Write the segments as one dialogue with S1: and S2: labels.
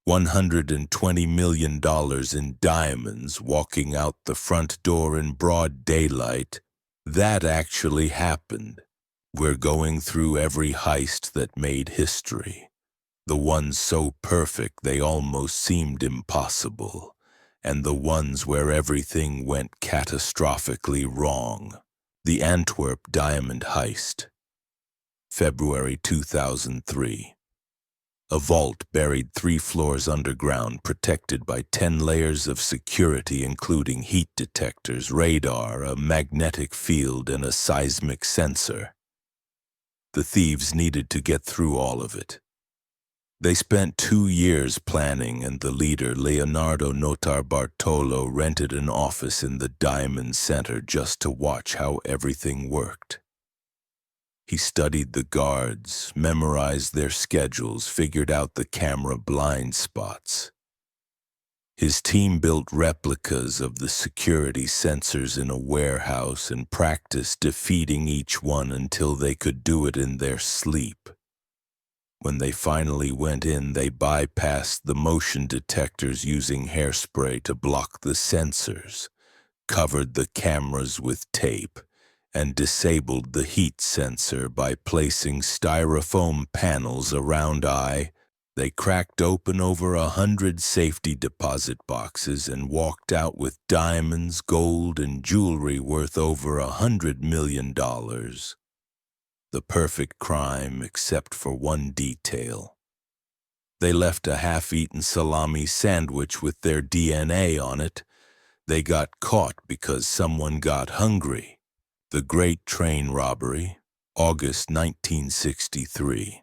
S1: $120 million in diamonds walking out the front door in broad daylight. That actually happened. We're going through every heist that made history. The ones so perfect they almost seemed impossible, and the ones where everything went catastrophically wrong. The Antwerp Diamond Heist. February 2003. A vault buried 3 floors underground, protected by 10 layers of security including heat detectors, radar, a magnetic field, and a seismic sensor. The thieves needed to get through all of it. They spent 2 years planning, and the leader, Leonardo Notarbartolo, rented an office in the Diamond Center just to watch how everything worked. He studied the guards, memorized their schedules, figured out the camera blind spots. His team built replicas of the security sensors in a warehouse and practiced defeating each one until they could do it in their sleep. When they finally went in, they bypassed the motion detectors using hairspray to block the sensors, covered the cameras with tape, and disabled the heat sensor by placing styrofoam panels around eye. They cracked open over 100 safety deposit boxes and walked out with diamonds, gold, and jewelry worth over $100 million. The perfect crime except for one detail. They left a half-eaten salami sandwich with their DNA on it. They got caught because someone got hungry. The Great Train Robbery, August 1963.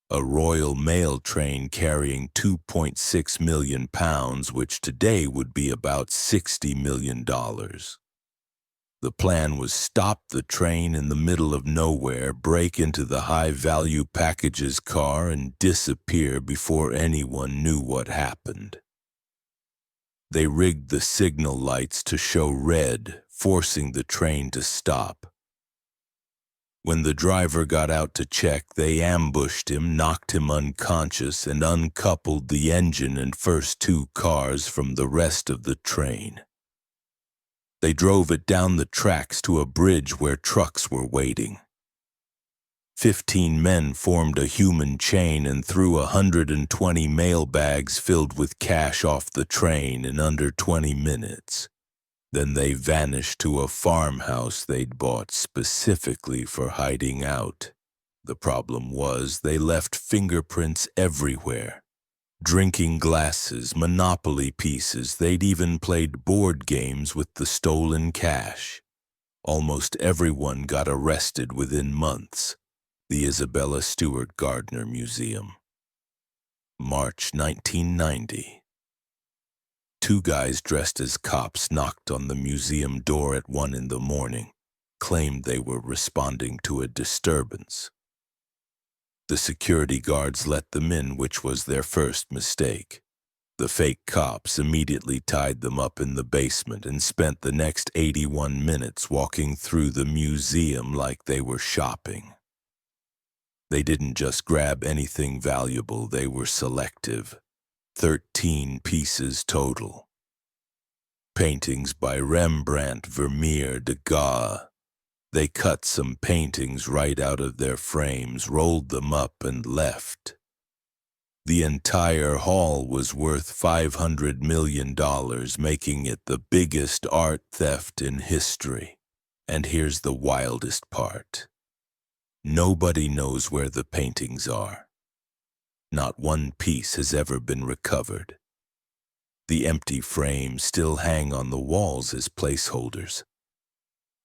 S1: A Royal Mail train carrying 2.6 million pounds, which today would be about $60 million. The plan was stop the train in the middle of nowhere, break into the high-value packages car, and disappear before anyone knew what happened. They rigged the signal lights to show red, forcing the train to stop. When the driver got out to check, they ambushed him, knocked him unconscious, and uncoupled the engine and first 2 cars from the rest of the train. They drove it down the tracks to a bridge where trucks were waiting. 15 men formed a human chain and threw 120 mail bags filled with cash off the train in under 20 minutes. Then they vanished to a farmhouse they'd bought specifically for hiding out. The problem was they left fingerprints everywhere. Drinking glasses, Monopoly pieces, they'd even played board games with the stolen cash. Almost everyone got arrested within months. The Isabella Stewart Gardner Museum. March 1990. 2 guys dressed as cops knocked on the museum door at 1 in the morning, claimed they were responding to a disturbance. The security guards let them in, which was their first mistake. The fake cops immediately tied them up in the basement and spent the next 81 minutes walking through the museum like they were shopping. They didn't just grab anything valuable, they were selective. 13 pieces total. Paintings by Rembrandt, Vermeer, Degas. They cut some paintings right out of their frames, rolled them up, and left. The entire haul was worth $500 million, making it the biggest art theft in history. And here's the wildest part. Nobody knows where the paintings are. Not one piece has ever been recovered. The empty frames still hang on the walls as placeholders.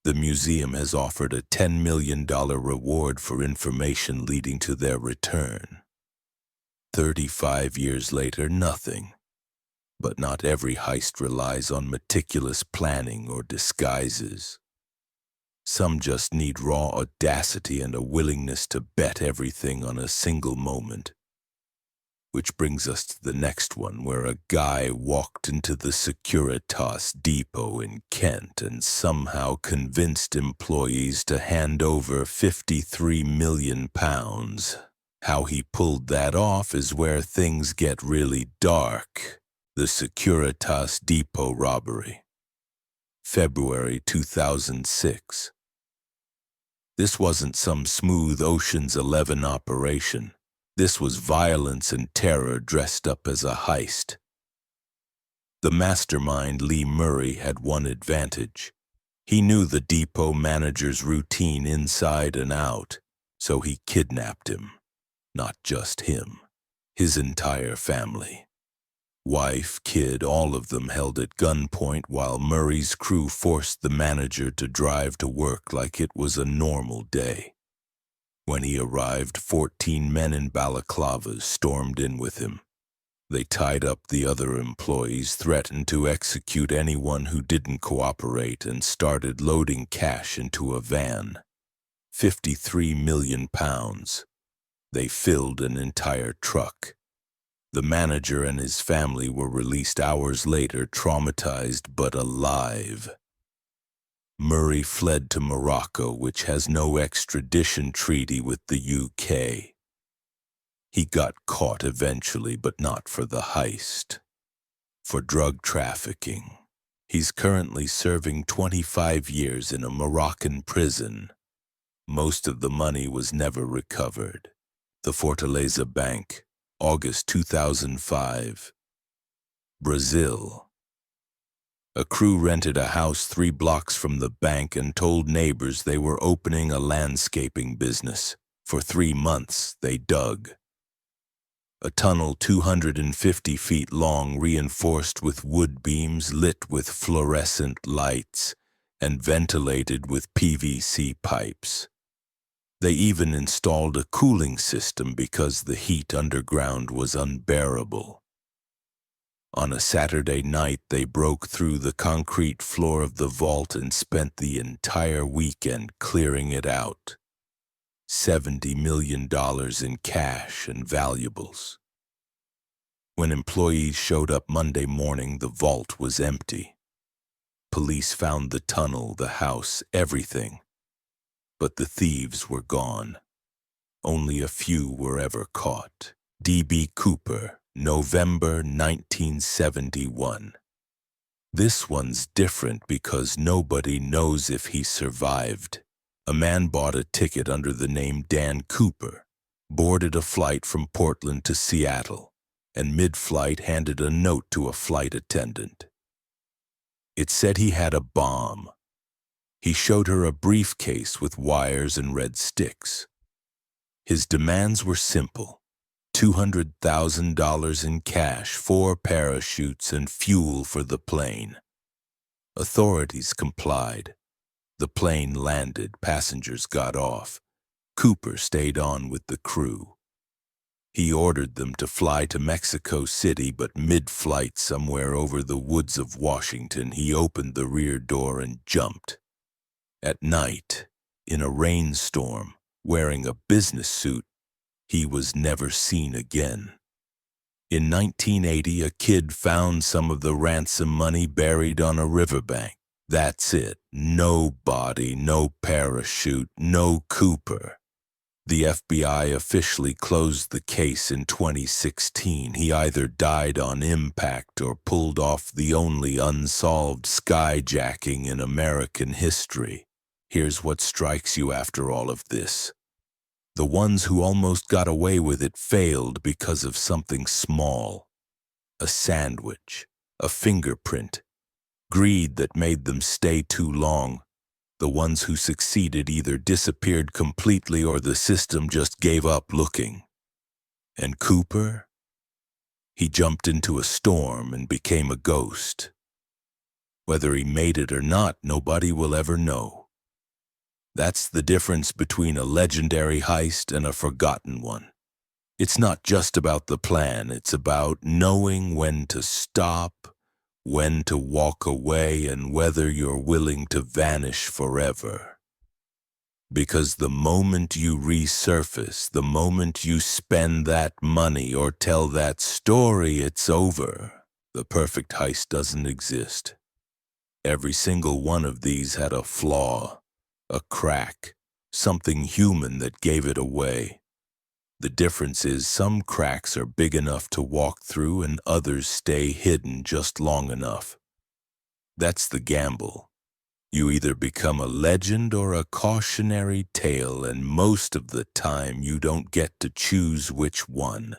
S1: The museum has offered a $10 million reward for information leading to their return. 35 years later, nothing. But not every heist relies on meticulous planning or disguises. Some just need raw audacity and a willingness to bet everything on a single moment. Which brings us to the next one, where a guy walked into the Securitas depot in Kent and somehow convinced employees to hand over £53 million. How he pulled that off is where things get really dark. The Securitas Depot robbery. February 2006. This wasn't some smooth Ocean's 11 operation. This was violence and terror dressed up as a heist. The mastermind, Lee Murray, had one advantage. He knew the depot manager's routine inside and out, so he kidnapped him. Not just him, his entire family. Wife, kid, all of them held at gunpoint while Murray's crew forced the manager to drive to work like it was a normal day. When he arrived, 14 men in balaclavas stormed in with him. They tied up the other employees, threatened to execute anyone who didn't cooperate, and started loading cash into a van. 53 million pounds. They filled an entire truck. The manager and his family were released hours later, traumatized but alive. Murray fled to Morocco, which has no extradition treaty with the UK. He got caught eventually, but not for the heist. For drug trafficking. He's currently serving 25 years in a Moroccan prison. Most of the money was never recovered. The Fortaleza Bank, August 2005. Brazil. A crew rented a house 3 blocks from the bank and told neighbors they were opening a landscaping business. For 3 months, they dug. A tunnel 250 feet long, reinforced with wood beams lit with fluorescent lights and ventilated with PVC pipes. They even installed a cooling system because the heat underground was unbearable. On a Saturday night, they broke through the concrete floor of the vault and spent the entire weekend clearing it out. $70 million in cash and valuables. When employees showed up Monday morning, the vault was empty. Police found the tunnel, the house, everything. But the thieves were gone. Only a few were ever caught. D.B. Cooper, November 1971. This one's different because nobody knows if he survived. A man bought a ticket under the name Dan Cooper, boarded a flight from Portland to Seattle, and mid-flight handed a note to a flight attendant. It said he had a bomb. He showed her a briefcase with wires and red sticks. His demands were simple: $200,000 in cash, 4 parachutes, and fuel for the plane. Authorities complied. The plane landed, passengers got off. Cooper stayed on with the crew. He ordered them to fly to Mexico City, but mid-flight somewhere over the woods of Washington, he opened the rear door and jumped. At night, in a rainstorm, wearing a business suit, he was never seen again. In 1980, a kid found some of the ransom money buried on a riverbank. That's it. No body, no parachute, no Cooper. The FBI officially closed the case in 2016. He either died on impact or pulled off the only unsolved skyjacking in American history. Here's what strikes you after all of this. The ones who almost got away with it failed because of something small. A sandwich, a fingerprint, greed that made them stay too long. The ones who succeeded either disappeared completely or the system just gave up looking. And Cooper? He jumped into a storm and became a ghost. Whether he made it or not, nobody will ever know. That's the difference between a legendary heist and a forgotten one. It's not just about the plan, it's about knowing when to stop, when to walk away, and whether you're willing to vanish forever. Because the moment you resurface, the moment you spend that money or tell that story, it's over. The perfect heist doesn't exist. Every single one of these had a flaw, a crack, something human that gave it away. The difference is some cracks are big enough to walk through and others stay hidden just long enough. That's the gamble. You either become a legend or a cautionary tale, and most of the time you don't get to choose which one.